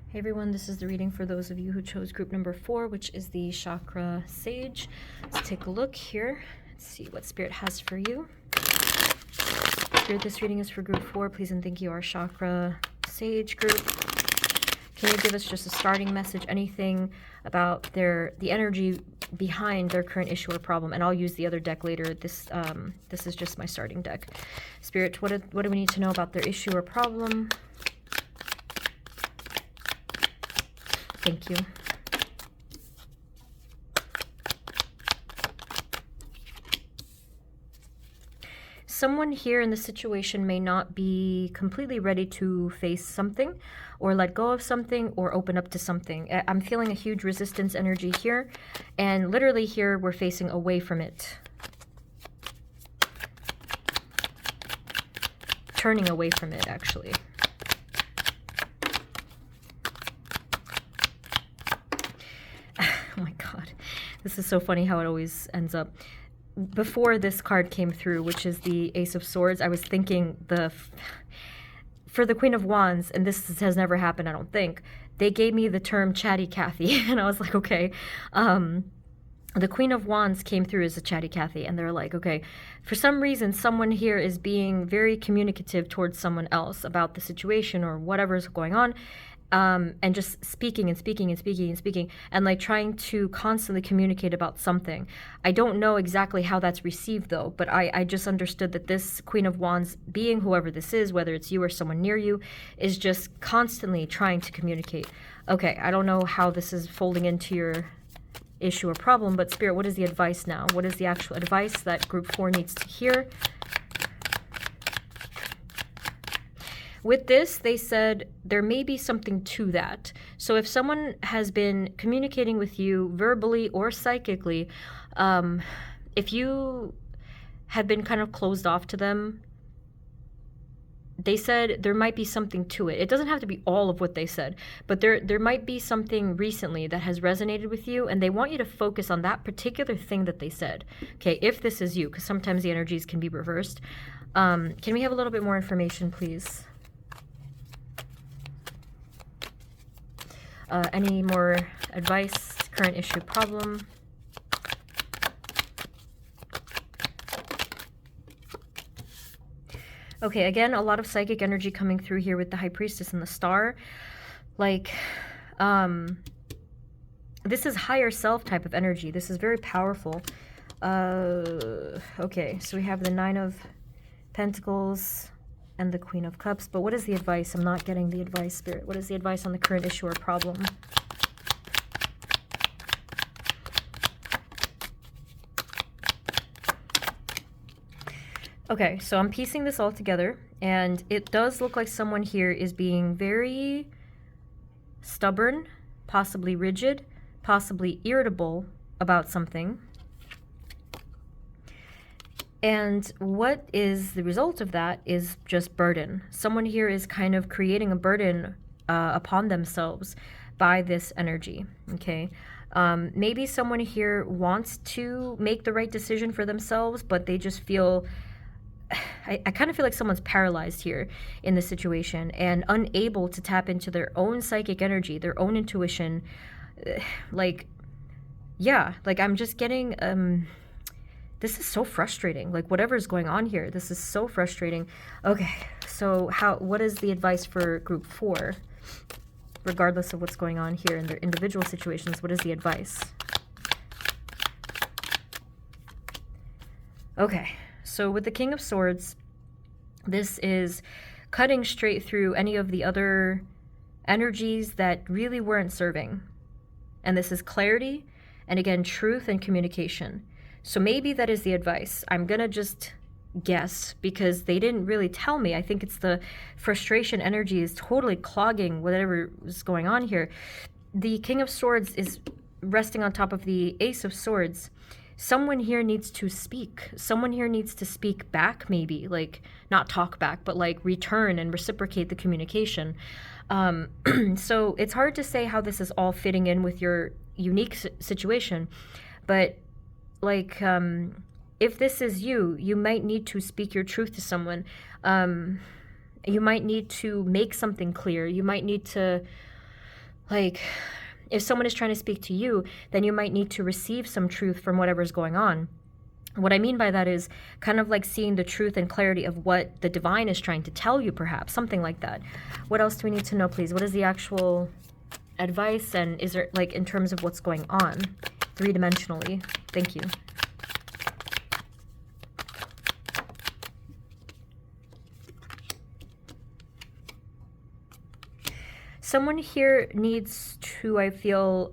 Hey everyone, this is the reading for those of you who chose group number 4, which is the Chakra Sage. Let's take a look here. Let's see what Spirit has for you. Spirit, this reading is for group 4. Please and thank you, our Chakra Sage group. Can you give us just a starting message, anything about the energy behind their current issue or problem? And I'll use the other deck later. This is just my starting deck. Spirit, what do we need to know about their issue or problem? Thank you. Someone here in the situation may not be completely ready to face something or let go of something or open up to something. I'm feeling a huge resistance energy here, and literally here we're facing away from it. Turning away from it, actually. Oh my God. This is so funny how it always ends up. Before this card came through, which is the Ace of Swords, I was thinking for the Queen of Wands, and this has never happened, I don't think, they gave me the term Chatty Cathy, and I was like, okay. The Queen of Wands came through as a Chatty Cathy, and they're like, okay, for some reason, someone here is being very communicative towards someone else about the situation or whatever's going on, and just speaking and speaking and speaking and speaking, and like trying to constantly communicate about something. I don't know exactly how that's received though, but I just understood that this Queen of Wands being, whoever this is, whether it's you or someone near you, is just constantly trying to communicate. Okay, I don't know how this is folding into your issue or problem, but Spirit, what is the advice now? What is the actual advice that group 4 needs to hear? With this, they said there may be something to that. So if someone has been communicating with you verbally or psychically, if you have been kind of closed off to them, they said there might be something to it. It doesn't have to be all of what they said, but there might be something recently that has resonated with you, and they want you to focus on that particular thing that they said. Okay, if this is you, because sometimes the energies can be reversed. Can we have a little bit more information, please? Any more advice, current issue, problem? Okay, again, a lot of psychic energy coming through here with the High Priestess and the Star. Like, this is higher self type of energy. This is very powerful. Okay, so we have the 9 of Pentacles and the Queen of Cups. But what is the advice? I'm not getting the advice, Spirit. What is the advice on the current issue or problem? Okay, so I'm piecing this all together, and it does look like someone here is being very stubborn, possibly rigid, possibly irritable about something. And what is the result of that is just burden. Someone here is kind of creating a burden upon themselves by this energy, okay? Maybe someone here wants to make the right decision for themselves, but they just feel... I kind of feel like someone's paralyzed here in this situation and unable to tap into their own psychic energy, their own intuition. Like, yeah, like I'm just getting, this is so frustrating. Like whatever's going on here, this is so frustrating. Okay, so what is the advice for group 4? Regardless of what's going on here in their individual situations, what is the advice? Okay. So with the King of Swords, this is cutting straight through any of the other energies that really weren't serving. And this is clarity, and again, truth and communication. So maybe that is the advice. I'm going to just guess because they didn't really tell me. I think it's the frustration energy is totally clogging whatever is going on here. The King of Swords is resting on top of the Ace of Swords. Someone here needs to speak. Someone here needs to speak back, maybe. Like, not talk back, but like return and reciprocate the communication. So it's hard to say how this is all fitting in with your unique situation. But like, if this is you, you might need to speak your truth to someone. You might need to make something clear. You might need to, like... If someone is trying to speak to you, then you might need to receive some truth from whatever's going on. What I mean by that is kind of like seeing the truth and clarity of what the divine is trying to tell you, perhaps, something like that. What else do we need to know, please? What is the actual advice, and is there, like, in terms of what's going on, three-dimensionally? Thank you. Someone here needs to, I feel,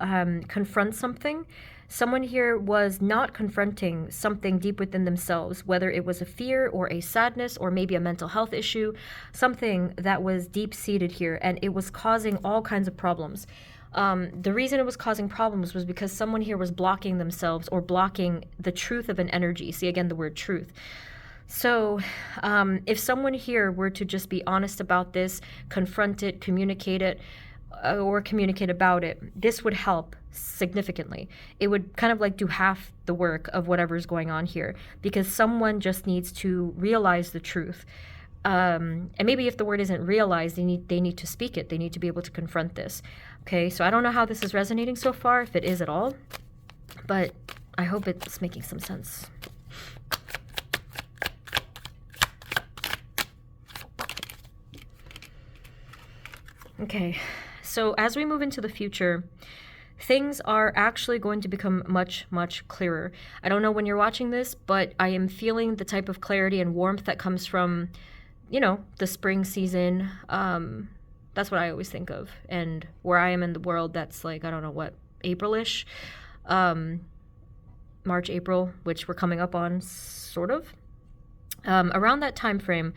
confront something. Someone here was not confronting something deep within themselves, whether it was a fear or a sadness or maybe a mental health issue, something that was deep-seated here, and it was causing all kinds of problems. The reason it was causing problems was because someone here was blocking themselves or blocking the truth of an energy. See, again, the word truth. So if someone here were to just be honest about this, confront it, communicate it, or communicate about it, this would help significantly. It would kind of like do half the work of whatever's going on here, because someone just needs to realize the truth. And maybe if the word isn't realized, they need to speak it. They need to be able to confront this. Okay, so I don't know how this is resonating so far, if it is at all, but I hope it's making some sense. Okay, So as we move into the future, things are actually going to become much, much clearer. I don't know when you're watching this, but I am feeling the type of clarity and warmth that comes from, the spring season. That's what I always think of. And where I am in the world, that's like, I don't know what, April-ish, March, April, which we're coming up on, sort of. Around that time frame,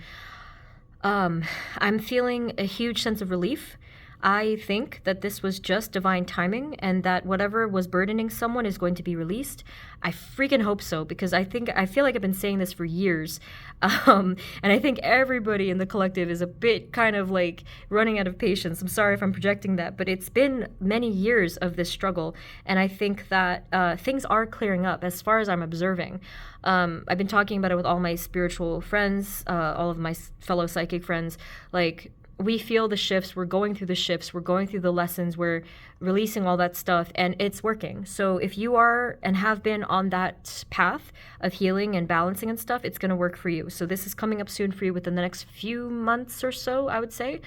I'm feeling a huge sense of relief. I think that this was just divine timing and that whatever was burdening someone is going to be released. I freaking hope so, because I feel like I've been saying this for years. And I think everybody in the collective is a bit kind of like running out of patience. I'm sorry if I'm projecting that, but it's been many years of this struggle. And I think that things are clearing up as far as I'm observing. I've been talking about it with all my spiritual friends, all of my fellow psychic friends, like, we feel the shifts, we're going through the shifts, we're going through the lessons, we're releasing all that stuff, and it's working. So if you are and have been on that path of healing and balancing and stuff, it's going to work for you. So this is coming up soon for you within the next few months or so, I would say.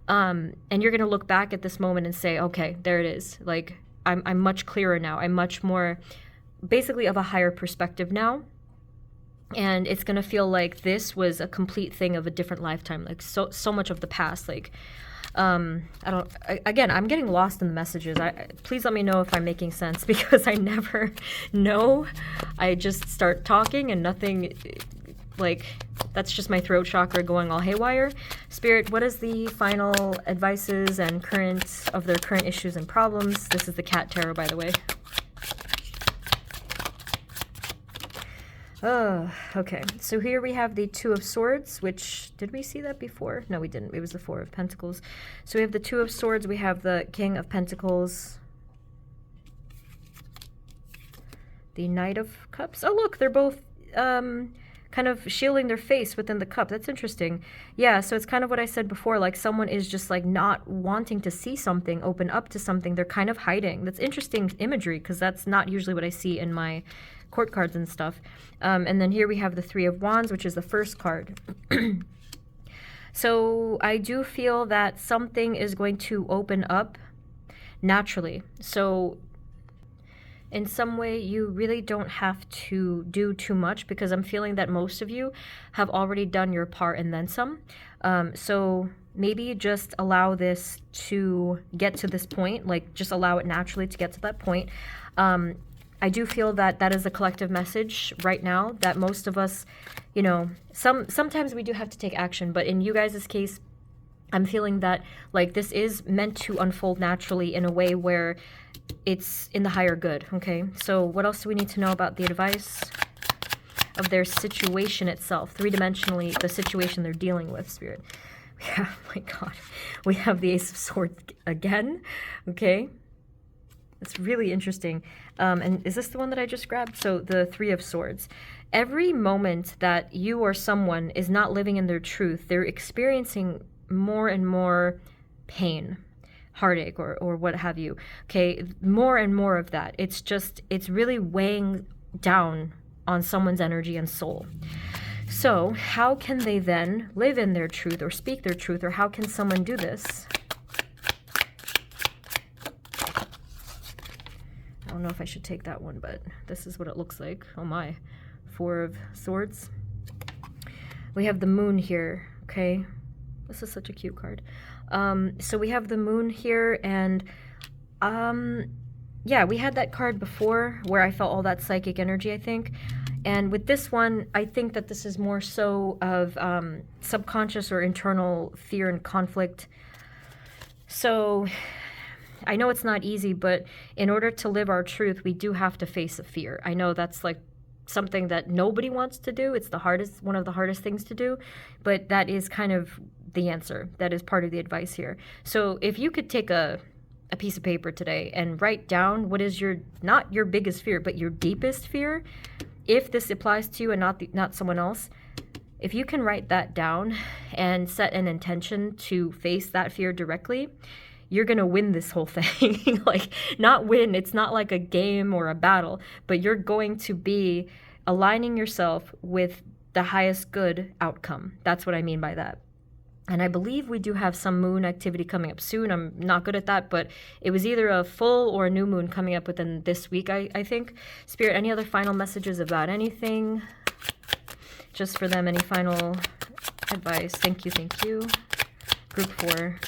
And you're going to look back at this moment and say, okay, there it is. Like, I'm much clearer now. I'm much more basically of a higher perspective now. And it's going to feel like this was a complete thing of a different lifetime, like so much of the past. Like, I'm getting lost in the messages. Please let me know if I'm making sense, because I never know. I just start talking and nothing, like, that's just my throat chakra going all haywire. Spirit, what is the final advices and their current issues and problems? This is the cat tarot, by the way. Oh, okay. So here we have the Two of Swords, which, did we see that before? No, we didn't. It was the Four of Pentacles. So we have the Two of Swords. We have the King of Pentacles. The Knight of Cups. Oh, look, they're both kind of shielding their face within the cup. That's interesting. Yeah, so it's kind of what I said before, like someone is just like not wanting to see something, open up to something. They're kind of hiding. That's interesting imagery, because that's not usually what I see in my court cards and stuff. And then here we have the Three of Wands, which is the first card. So I do feel that something is going to open up naturally. So in some way, you really don't have to do too much, because I'm feeling that most of you have already done your part and then some. So maybe just allow this to get to this point, like just allow it naturally to get to that point. I do feel that that is a collective message right now, that most of us, sometimes we do have to take action, but in you guys' case, I'm feeling that like this is meant to unfold naturally in a way where it's in the higher good, okay? So what else do we need to know about the advice of their situation itself, three-dimensionally, the situation they're dealing with, Spirit? Yeah, oh my God. We have the Ace of Swords again, okay? It's really interesting. And is this the one that I just grabbed? So the Three of Swords. Every moment that you or someone is not living in their truth, they're experiencing more and more pain, heartache, or what have you. Okay, more and more of that. It's really weighing down on someone's energy and soul. So how can they then live in their truth or speak their truth, or how can someone do this? I don't know if I should take that one, but this is what it looks like. Oh my. Four of Swords. We have the Moon here, okay? This is such a cute card. So we have the Moon here, and yeah, we had that card before where I felt all that psychic energy, I think. And with this one, I think that this is more so of subconscious or internal fear and conflict. So I know it's not easy, but in order to live our truth, we do have to face a fear. I know that's like something that nobody wants to do. It's one of the hardest things to do, but that is kind of the answer. That is part of the advice here. So if you could take a piece of paper today and write down what is not your biggest fear, but your deepest fear, if this applies to you and not someone else, if you can write that down and set an intention to face that fear directly, you're going to win this whole thing. Like, not win, it's not like a game or a battle, but you're going to be aligning yourself with the highest good outcome. That's what I mean by that. And I believe we do have some moon activity coming up soon. I'm not good at that, but it was either a full or a new moon coming up within this week, I think. Spirit, any other final messages about anything? Just for them, any final advice? Thank you, thank you. Group 4.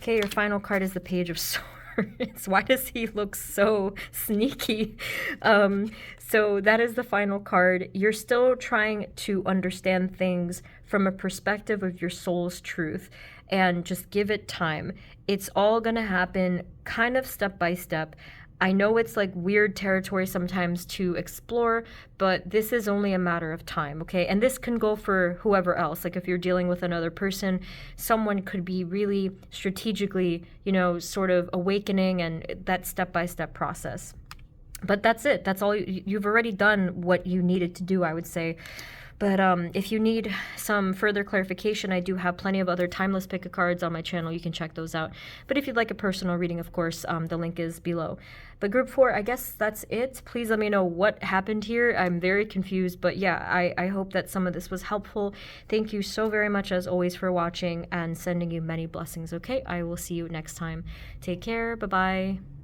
Okay, your final card is the Page of Swords. Why does he look so sneaky? So that is the final card. You're still trying to understand things from a perspective of your soul's truth, and just give it time. It's all gonna happen kind of step by step. I know it's like weird territory sometimes to explore, but this is only a matter of time, okay? And this can go for whoever else. Like if you're dealing with another person, someone could be really strategically, you know, sort of awakening, and that step-by-step process. But that's it. That's all. You've already done what you needed to do, I would say. But if you need some further clarification, I do have plenty of other timeless pick-a cards on my channel. You can check those out. But if you'd like a personal reading, of course, the link is below. But group 4, I guess that's it. Please let me know what happened here. I'm very confused. But yeah, I hope that some of this was helpful. Thank you so very much, as always, for watching, and sending you many blessings, okay? I will see you next time. Take care. Bye-bye.